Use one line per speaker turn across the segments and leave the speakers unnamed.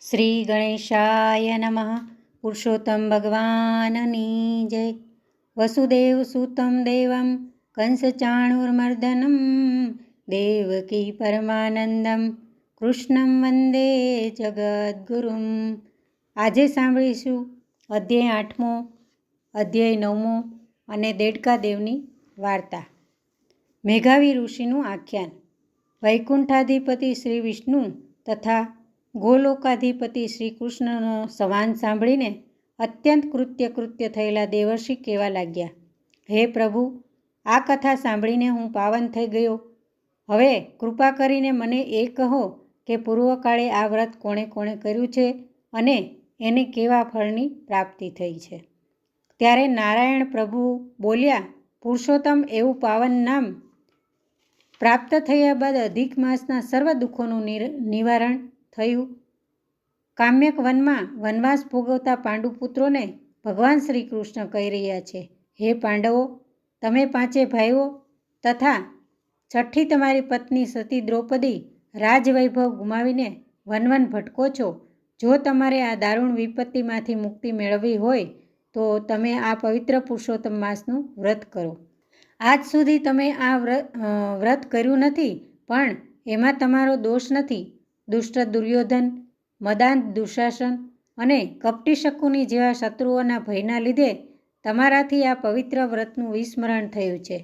શ્રી ગણેશાય નમઃ. પુરુષોત્તમ ભગવાનની જય. વસુદેવ સુતમ દેવમ કંસચાણુર્મર્દનમ દેવકી પરમાનંદમ કૃષ્ણમ વંદે જગદ્ગુરુમ. આજે સાંભળીશું અધ્યાય 8મો, અધ્યાય 9મો અને દેડકા દેવની વાર્તા. મેઘાવી ઋષિનું આખ્યાન. વૈકુંઠાધિપતિ શ્રી વિષ્ણુ તથા ગોલોકાધિપતિ શ્રી કૃષ્ણનો સંવાદ સાંભળીને અત્યંત કૃત્ય થયેલા દેવર્ષિ કહેવા લાગ્યા, હે પ્રભુ, આ કથા સાંભળીને હું પાવન થઈ ગયો. હવે કૃપા કરીને મને એ કહો કે પૂર્વકાળે આ વ્રત કોણે કોણે કર્યું છે અને એને કેવા ફળની પ્રાપ્તિ થઈ છે. ત્યારે નારાયણ પ્રભુ બોલ્યા, પુરુષોત્તમ, એવું પાવન નામ પ્રાપ્ત થયા બાદ અધિક માસના સર્વ દુઃખોનું નિવારણ થયું. કામ્યક વનમાં વનવાસ ભોગવતા પાંડુપુત્રોને ભગવાન શ્રી કૃષ્ણ કહી રહ્યા છે, હે પાંડવો, તમે 5 ભાઈઓ તથા છઠ્ઠી તમારી પત્ની સતી દ્રૌપદી રાજવૈભવ ગુમાવીને વન ભટકો છો. જો તમારે આ દારૂણ વિપત્તિમાંથી મુક્તિ મેળવવી હોય તો તમે આ પવિત્ર પુરુષોત્તમ માસનું વ્રત કરો. આજ સુધી તમે આ વ્રત કર્યું નથી, પણ એમાં તમારો દોષ નથી. દુષ્ટ દુર્યોધન, મદાંત દુશાસન અને કપટી શકુની જેવા શત્રુઓના ભયના લીધે તમારાથી આ પવિત્ર વ્રતનું વિસ્મરણ થયું છે.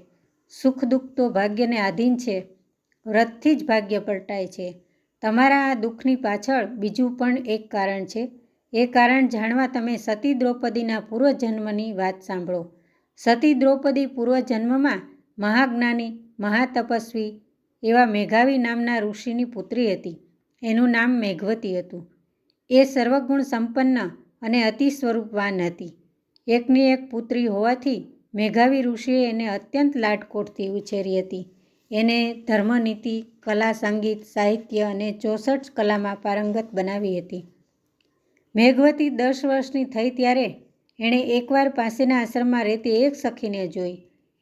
સુખ દુઃખ તો ભાગ્યને આધીન છે. વ્રતથી જ ભાગ્ય પલટાય છે. તમારા આ દુઃખની પાછળ બીજું પણ એક કારણ છે. એ કારણ જાણવા તમે સતી દ્રૌપદીના પૂર્વજન્મની વાત સાંભળો. સતી દ્રૌપદી પૂર્વજન્મમાં મહાજ્ઞાની, મહાતપસ્વી એવા મેઘાવી નામના ઋષિની પુત્રી હતી. એનું નામ મેઘવતી હતું. એ સર્વગુણ સંપન્ન અને અતિ સ્વરૂપવાન હતી. એકની એક પુત્રી હોવાથી મેઘાવી ઋષિએ એને અત્યંત લાડકોટથી ઉછેરી હતી. એને ધર્મનીતિ, કલા, સંગીત, સાહિત્ય અને 64 કલામાં પારંગત બનાવી હતી. મેઘવતી 10 વર્ષની થઈ ત્યારે એણે એકવાર પાસેના આશ્રમમાં રહેતી એક સખીને જોઈ.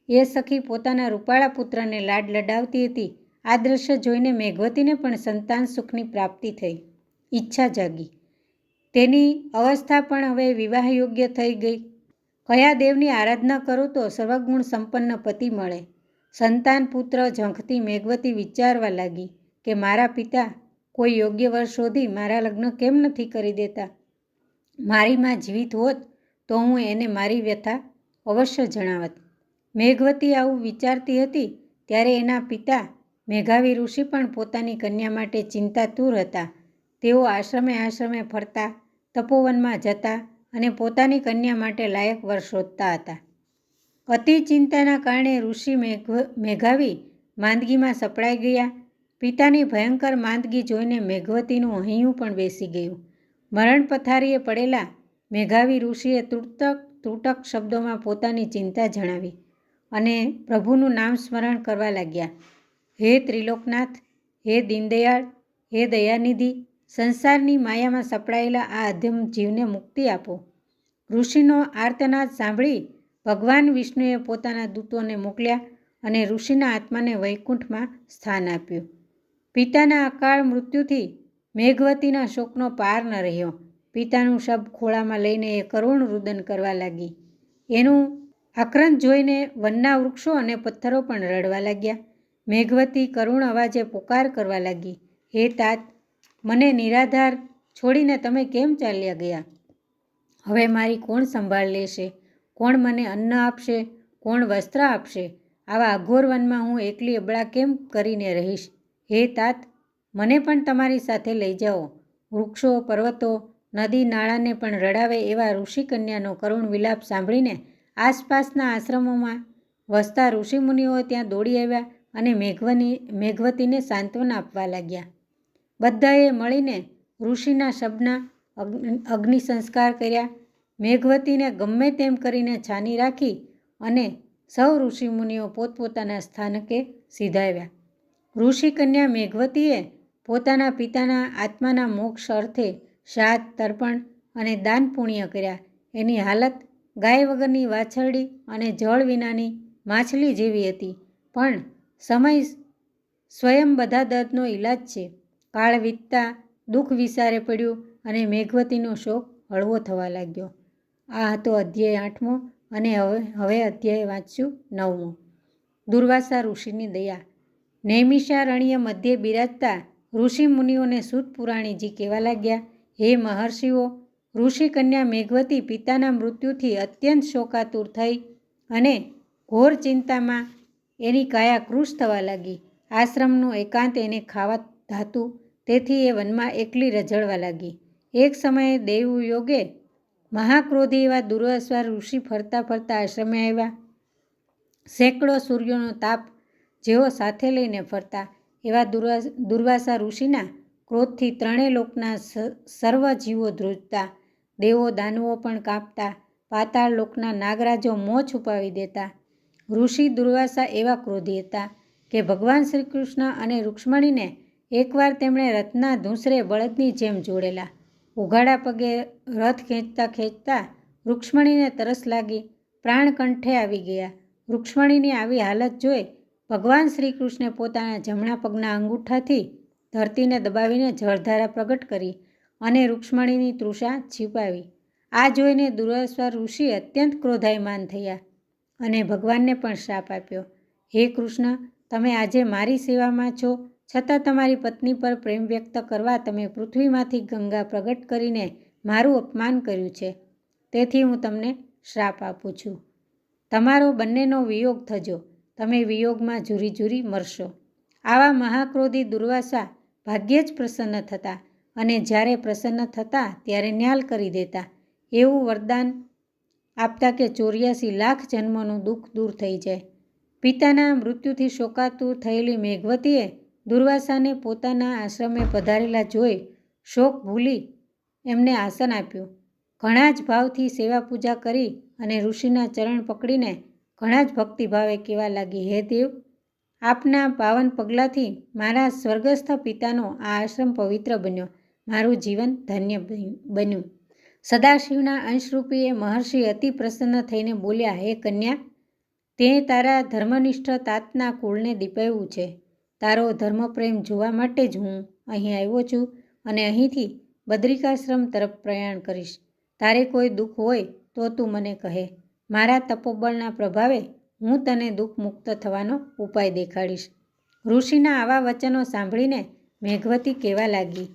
એ સખી પોતાના રૂપાળા પુત્રને લાડ લડાવતી હતી. આ દ્રશ્ય જોઈને મેઘવતીને પણ સંતાન સુખની પ્રાપ્તિ થઈ. ઈચ્છા જાગી. તેની અવસ્થા પણ હવે વિવાહ યોગ્ય થઈ ગઈ. કયા દેવની આરાધના કરું તો સર્વગુણ સંપન્ન પતિ મળે? સંતાન પુત્ર ઝંખતી મેઘવતી વિચારવા લાગી કે મારા પિતા કોઈ યોગ્ય વર શોધી મારા લગ્ન કેમ નથી કરી દેતા? મારી માં જીવિત હોત તો હું એને મારી વ્યથા અવશ્ય જણાવત. મેઘવતી આવું વિચારતી હતી ત્યારે એના પિતા મેઘાવી ઋષિ પણ પોતાની કન્યા માટે ચિંતાતુર હતા. તેઓ આશ્રમે ફરતા, તપોવનમાં જતા અને પોતાની કન્યા માટે લાયક વર શોધતા હતા. અતિ ચિંતાના કારણે ઋષિ મેઘાવી માંદગીમાં સપડાઈ ગયા. પિતાની ભયંકર માંદગી જોઈને મેઘવતીનું હૈયું પણ બેસી ગયું. મરણ પથારીએ પડેલા મેઘાવી ઋષિએ તૂટક શબ્દોમાં પોતાની ચિંતા જણાવી અને પ્રભુનું નામ સ્મરણ કરવા લાગ્યા. હે ત્રિલોકનાથ, હે દીનદયાળ, હે દયાનિધિ, સંસારની માયામાં સપડાયેલા આ અધમ જીવને મુક્તિ આપો. ઋષિનો આર્તનાદ સાંભળી ભગવાન વિષ્ણુએ પોતાના દૂતોને મોકલ્યા અને ઋષિના આત્માને વૈકુંઠમાં સ્થાન આપ્યું. પિતાના અકાળ મૃત્યુથી મેઘવતીના શોકનો પાર ન રહ્યો. પિતાનું શબ ખોળામાં લઈને એ કરુણ રુદન કરવા લાગી. એનું આક્રંદ જોઈને વનના વૃક્ષો અને પથ્થરો પણ રડવા લાગ્યા. મેઘવતી કરુણ અવાજે પોકાર કરવા લાગી, હે તાત, મને નિરાધાર છોડીને તમે કેમ ચાલ્યા ગયા? હવે મારી કોણ સંભાળ લેશે? કોણ મને અન્ન આપશે? કોણ વસ્ત્ર આપશે? આવા અઘોર વનમાં હું એકલી અબળા કેમ કરીને રહીશ? હે તાત, મને પણ તમારી સાથે લઈ જાઓ. વૃક્ષો, પર્વતો, નદી નાળાને પણ રડાવે એવા ઋષિકન્યાનો કરુણ વિલાપ સાંભળીને આસપાસના આશ્રમોમાં વસતા ઋષિમુનિઓ ત્યાં દોડી આવ્યા અને મેઘવતીને સાંત્વના આપવા લાગ્યા. બધાએ મળીને ઋષિના શબના અગ્નિ સંસ્કાર કર્યા. મેઘવતીને ગમે તેમ કરીને છાની રાખી અને સૌ ઋષિમુનિઓ પોતપોતાના સ્થાનકે સીધાવ્યા. ઋષિકન્યા મેઘવતીએ પોતાના પિતાના આત્માના મોક્ષ અર્થે શ્રાદ્ધ, તર્પણ અને દાન પુણ્ય કર્યા. એની હાલત ગાય વગરની વાછરડી અને જળ વિનાની માછલી જેવી હતી. પણ સમય સ્વયં બધા દર્દનો ઈલાજ છે. કાળ વીતતા દુઃખ વિસારે પડ્યું અને મેઘવતીનો શોક હળવો થવા લાગ્યો. આ હતો અધ્યાય 8મો અને હવે અધ્યાય વાંચશું 9મો. દુર્વાસા ઋષિની દયા. નૈમિષારણ્ય મધ્યે બિરાજતા ઋષિ મુનિઓને સૂત પુરાણીજી કહેવા લાગ્યા, હે મહર્ષિઓ, ઋષિ કન્યા મેઘવતી પિતાના મૃત્યુથી અત્યંત શોકાતુર થઈ અને ઘોર ચિંતામાં એની કાયા કૃશ થવા લાગી. આશ્રમનું એકાંત એને ખાવા ધાતું, તેથી એ વનમાં એકલી રઝળવા લાગી. એક સમયે દેવયોગે મહાક્રોધી એવા દુર્વાસા ઋષિ ફરતા ફરતા આશ્રમે આવ્યા. સેંકડો સૂર્યોનો તાપ જેઓ સાથે લઈને ફરતા એવા દુર્વાસા ઋષિના ક્રોધથી ત્રણેય લોકના સર્વ જીવો ધ્રુજતા, દેવો દાનવો પણ કાંપતા, પાતાળ લોકના નાગરાજો મોં છુપાવી દેતા. ઋષિ દુર્વાસા એવા ક્રોધી હતા કે ભગવાન શ્રી કૃષ્ણ અને રૂક્ષ્મણીને એકવાર તેમણે રથના ધૂંસરે બળદની જેમ જોડેલા. ઉઘાડા પગે રથ ખેંચતા ખેંચતા રૂક્ષ્મણીને તરસ લાગી, પ્રાણ કંઠે આવી ગયા. રૂક્ષ્મણીની આવી હાલત જોઈ ભગવાન શ્રી કૃષ્ણે પોતાના જમણા પગના અંગૂઠાથી ધરતીને દબાવીને જળધારા પ્રગટ કરી અને રૂક્ષ્મણીની તૃષા છીપાવી. આ જોઈને દુર્વાસા ઋષિ અત્યંત ક્રોધાયમાન થયા અને ભગવાનને પણ શ્રાપ આપ્યો, હે કૃષ્ણ, તમે આજે મારી સેવામાં છો, છતાં તમારી પત્ની પર પ્રેમ વ્યક્ત કરવા તમે પૃથ્વીમાંથી ગંગા પ્રગટ કરીને મારું અપમાન કર્યું છે. તેથી હું તમને શ્રાપ આપું છું. તમારો બંનેનો વિયોગ થજો, તમે વિયોગમાં ઝૂરી ઝૂરી મરશો. આવા મહાક્રોધી દુર્વાસા ભાગ્યે જ પ્રસન્ન થતા અને જ્યારે પ્રસન્ન થતા ત્યારે ન્યાલ કરી દેતા. એવું વરદાન આપતા કે 84 લાખ જન્મોનું દુઃખ દૂર થઈ જાય. પિતાના મૃત્યુથી શોકાતુર થયેલી મેઘવતીએ દુર્વાસાને પોતાના આશ્રમે પધારેલા જોઈ શોક ભૂલી એમને આસન આપ્યું. ઘણા જ ભાવથી સેવા પૂજા કરી અને ઋષિના ચરણ પકડીને ઘણા જ ભક્તિભાવે કહેવા લાગી, હે દેવ, આપના પાવન પગલાંથી મારા સ્વર્ગસ્થ પિતાનો આ આશ્રમ પવિત્ર બન્યો, મારું જીવન ધન્ય બન્યું. સદાશિવના અંશરૂપી એ મહર્ષિ અતિ પ્રસન્ન થઈને બોલ્યા, હે કન્યા, તે તારા ધર્મનિષ્ઠ તાતના કુળને દીપાવ્યું છે. તારો ધર્મપ્રેમ જોવા માટે જ હું અહીં આવ્યો છું અને અહીંથી બદ્રિકાશ્રમ તરફ પ્રયાણ કરીશ. તારે કોઈ દુઃખ હોય તો તું મને કહે. મારા તપોબળના પ્રભાવે હું તને દુઃખ મુક્ત થવાનો ઉપાય દેખાડીશ. ઋષિના આવા વચનો સાંભળીને મેઘવતી કહેવા લાગી,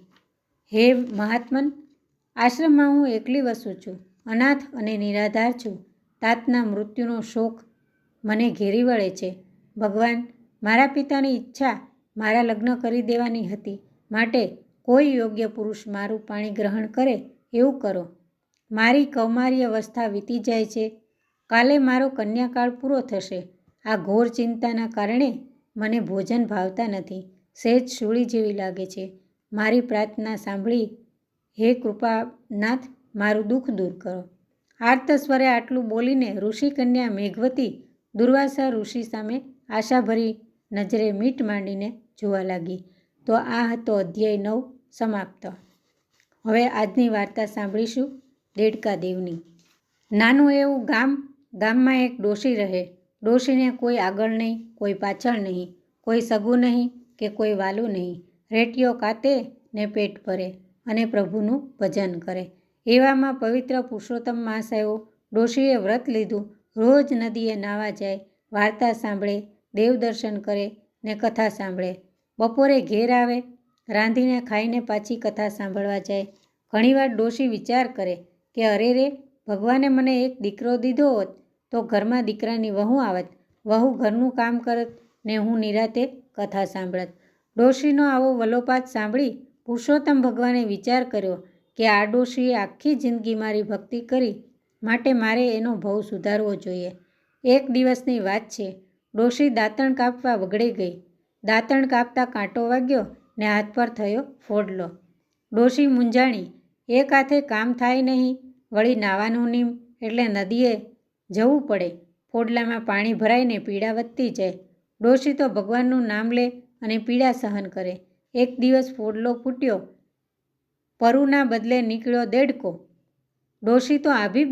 હે મહાત્મન, આશ્રમમાં હું એકલી વસું છું, અનાથ અને નિરાધાર છું. તાતના મૃત્યુનો શોક મને ઘેરી વળે છે. ભગવાન, મારા પિતાની ઈચ્છા મારા લગ્ન કરી દેવાની હતી, માટે કોઈ યોગ્ય પુરુષ મારું પાણી ગ્રહણ કરે એવું કરો. મારી કૌમારી અવસ્થા વીતી જાય છે. કાલે મારો કન્યાકાળ પૂરો થશે. આ ઘોર ચિંતાના કારણે મને ભોજન ભાવતા નથી, સહેજ શૂળી જેવી લાગે છે. મારી પ્રાર્થના સાંભળી હે કૃપાનાથ, મારું દુઃખ દૂર કરો. આર્ત સ્વરે આટલું બોલીને ઋષિ કન્યા મેઘવતી દુર્વાસા ઋષિ સામે આશાભરી નજરે મીટ માંડીને જોવા લાગી. તો આ હતો અધ્યાય 9 સમાપ્ત. હવે આજની વાર્તા સાંભળીશું દેડકા દેવની. નાનું એવું ગામમાં એક ડોશી રહે. ડોશીને કોઈ આગળ નહીં, કોઈ પાછળ નહીં, કોઈ સગું નહીં કે કોઈ વાલું નહીં. રેટીઓ કાતે ને પેટ ભરે અને પ્રભુનું ભજન કરે. એવામાં પવિત્ર પુરુષોત્તમ માસ આવ્યો. ડોશીએ વ્રત લીધું. રોજ નદીએ નાહવા જાય, વાર્તા સાંભળે, દેવ દર્શન કરે ને કથા સાંભળે. બપોરે ઘેર આવે, રાંધીને ખાઈને પાછી કથા સાંભળવા જાય. ઘણીવાર ડોશી વિચાર કરે કે અરે રે, ભગવાને મને એક દીકરો દીધો હોત તો ઘરમાં દીકરાની વહુ આવત, વહુ ઘરનું કામ કરત ને હું નિરાતે કથા સાંભળત. ડોશીનો આવો વલોપાત સાંભળી પુરુષોત્તમ ભગવાને વિચાર કર્યો કે આ ડોશીએ આખી જિંદગી મારી ભક્તિ કરી, માટે મારે એનો ભવ સુધારવો જોઈએ. એક દિવસની વાત છે. ડોશી દાંતણ કાપવા વગડી ગઈ. દાંતણ કાપતા કાંટો વાગ્યો ને હાથ પર થયો ફોડલો. ડોશી મૂંઝાણી. એક હાથે કામ થાય નહીં, વળી નાવાનું નીમ એટલે નદીએ જવું પડે. ફોડલામાં પાણી ભરાઈને પીડા વધતી જાય. ડોશી તો ભગવાનનું નામ લે અને પીડા સહન કરે. એક દિવસ ફોડલો ફૂટ્યો, પરુના બદલે નીકળ્યો દેડકો. ડોશી તો આભી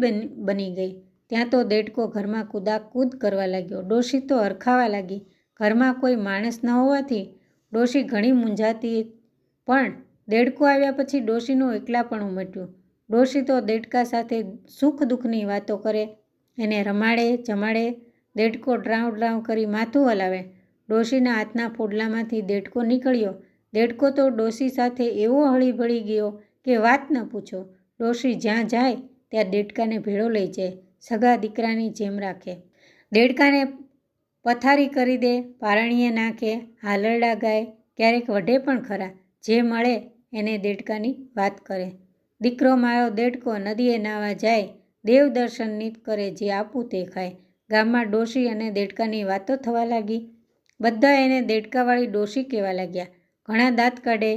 બની ગઈ. ત્યાં તો દેડકો ઘરમાં કૂદાકૂદ કરવા લાગ્યો. ડોશી તો હરખાવા લાગી. ઘરમાં કોઈ માણસ ન હોવાથી ડોશી ઘણી મૂંઝાતી, પણ દેડકો આવ્યા પછી ડોશીનું એકલાપણું મટ્યું. ડોશી તો દેડકા સાથે સુખ દુઃખની વાતો કરે, એને રમાડે જમાડે. દેડકો ડ્રાઉં ડ્રાઉં કરી માથું હલાવે. ડોશીના હાથના ફોડલામાંથી દેડકો નીકળ્યો. દેડકો તો ડોશી સાથે એવો હળીભળી ગયો કે વાત ન પૂછો. ડોશી જ્યાં જાય ત્યાં દેડકાને ભેળો લઈ જાય, સગા દીકરાની જેમ રાખે. દેડકાને પથારી કરી દે, પારણીએ નાખે, હાલરડા ગાય, ક્યારેક વઢે પણ ખરા. જે મળે એને દેડકાની વાત કરે. દીકરો મારો દેડકો નદીએ નાવા જાય, દેવ દર્શન નિત કરે, જે આપું તે ખાય. ગામમાં ડોશી અને દેડકાની વાતો થવા લાગી. બધા એને દેડકાવાળી ડોશી કહેવા લાગ્યા. ઘણા દાંત કાઢે,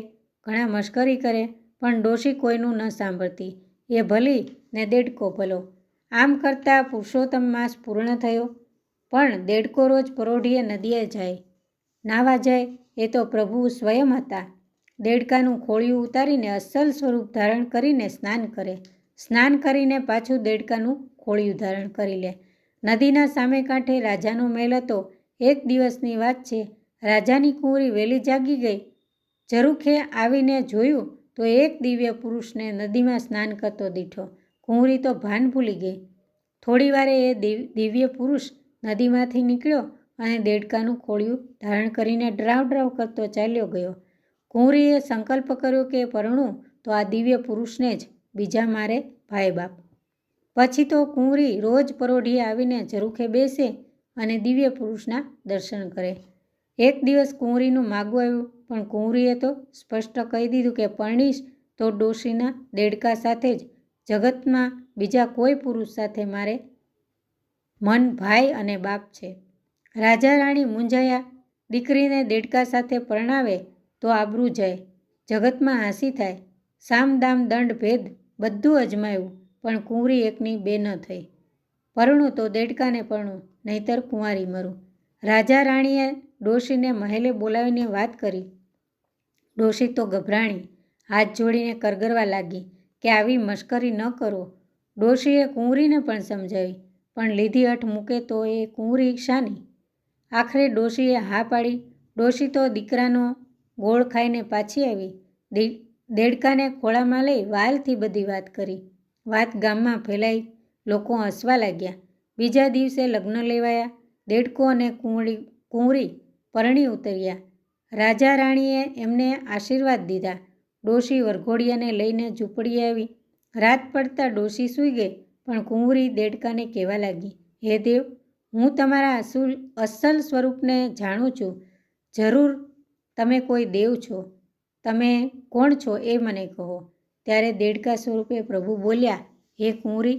ઘણા મશ્કરી કરે, પણ ડોશી કોઈનું ન સાંભળતી. એ ભલી ને દેડકો ભલો. આમ કરતાં પુરુષોત્તમ માસ પૂર્ણ થયો. પણ દેડકો રોજ પરોઢિયે નદીએ જાય, નાવા જાય. એ તો પ્રભુ સ્વયં હતા. દેડકાનું ખોળિયું ઉતારીને અસલ સ્વરૂપ ધારણ કરીને સ્નાન કરે. સ્નાન કરીને પાછું દેડકાનું ખોળિયું ધારણ કરી લે. નદીના સામે કાંઠે રાજાનો મહેલ હતો. એક દિવસની વાત છે. રાજાની કુંવરી વહેલી જાગી ગઈ. ઝરૂખે આવીને જોયું તો એક દિવ્ય પુરુષને નદીમાં સ્નાન કરતો દીઠો. કુંવરી તો ભાન ભૂલી ગઈ. થોડી વારે એ દિવ્ય પુરુષ નદીમાંથી નીકળ્યો અને દેડકાનું ખોળિયું ધારણ કરીને ડ્રાવ ડ્રાવ કરતો ચાલ્યો ગયો. કુંવરીએ સંકલ્પ કર્યો કે પરણું તો આ દિવ્ય પુરુષને જ, બીજા મારે ભાઈ બાપ. પછી તો કુંવરી રોજ પરોઢિયે આવીને ઝરૂખે બેસે અને દિવ્ય પુરુષના દર્શન કરે. એક દિવસ કુંવરીનું માગું આવ્યું, પણ કુંવરીએ તો સ્પષ્ટ કહી દીધું કે પરણીશ તો ડોશીના દેડકા સાથે જ, જગતમાં બીજા કોઈ પુરુષ સાથે મારે મન ભાઈ અને બાપ છે. રાજા રાણી મૂંઝાયા. દીકરીને દેડકા સાથે પરણાવે તો આબરૂ જાય, જગતમાં હાંસી થાય. સામ દામ દંડ ભેદ બધું અજમાયું, પણ કુંવરી એકની બે ન થઈ. પરણું તો દેડકાને પરણું, નહીતર કુંવારી મરું. રાજા રાણીએ ડોશીને મહેલે બોલાવીને વાત કરી. ડોશી તો ગભરાણી, હાથ જોડીને કરગરવા લાગી કે આવી મશ્કરી ન કરો. ડોશીએ કુંવરીને પણ સમજાવી, પણ લીધી અઠ મૂકે તો એ કુંવરી શાની. આખરે ડોશીએ હા પાડી. ડોશી તો દીકરાનો ગોળ ખાઈને પાછી આવી. દેડકાને ખોળામાં લઈ વાલથી બધી વાત કરી. વાત ગામમાં ફેલાઈ, લોકો હસવા લાગ્યા. બીજા દિવસે લગ્ન લેવાયા. દેડકો અને કુંવરી પરણી ઉતર્યા. રાજા રાણીએ એમને આશીર્વાદ દીધા. ડોશી વરઘોડિયાને લઈને ઝૂંપડીએ આવી. રાત પડતા ડોશી સૂઈ ગઈ, પણ કુંવરી દેડકાને કહેવા લાગી, હે દેવ, હું તમારા અસલ સ્વરૂપને જાણું છું. જરૂર તમે કોઈ દેવ છો. તમે કોણ છો એ મને કહો. ત્યારે દેડકા સ્વરૂપે પ્રભુ બોલ્યા, હે કુંવરી,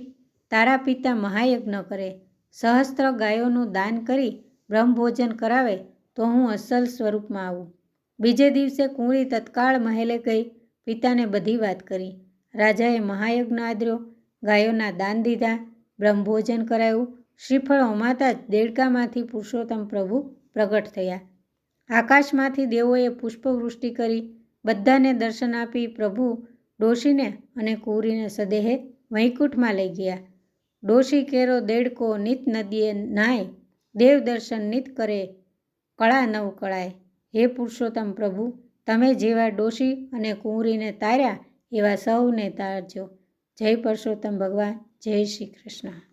તારા પિતા મહાયજ્ઞ કરે, સહસ્ત્ર ગાયોનું દાન કરી બ્રહ્મભોજન કરાવે તો હું અસલ સ્વરૂપમાં આવું. બીજે દિવસે કુંવરી તત્કાળ મહેલે ગઈ, પિતાને બધી વાત કરી. રાજાએ મહાયજ્ઞ આદર્યો, ગાયોના દાન દીધા, બ્રહ્મભોજન કરાયું. શ્રીફળ હોમાતા જ દેડકામાંથી પુરુષોત્તમ પ્રભુ પ્રગટ થયા. આકાશમાંથી દેવોએ પુષ્પવૃષ્ટિ કરી, બધાને દર્શન આપી. પ્રભુ ડોશીને અને કુંવરીને સદેહે વૈકુંઠમાં લઈ ગયા. ડોશી કેરો દેડકો નિત નદીએ નાય, દેવ દર્શન નિત કરે, કળા નવ કળાય. હે પુરુષોત્તમ પ્રભુ, તમે જેવા ડોશી અને કુંવરીને તાર્યા એવા સૌને તારજો. જય પુરુષોત્તમ ભગવાન, જય શ્રી કૃષ્ણ.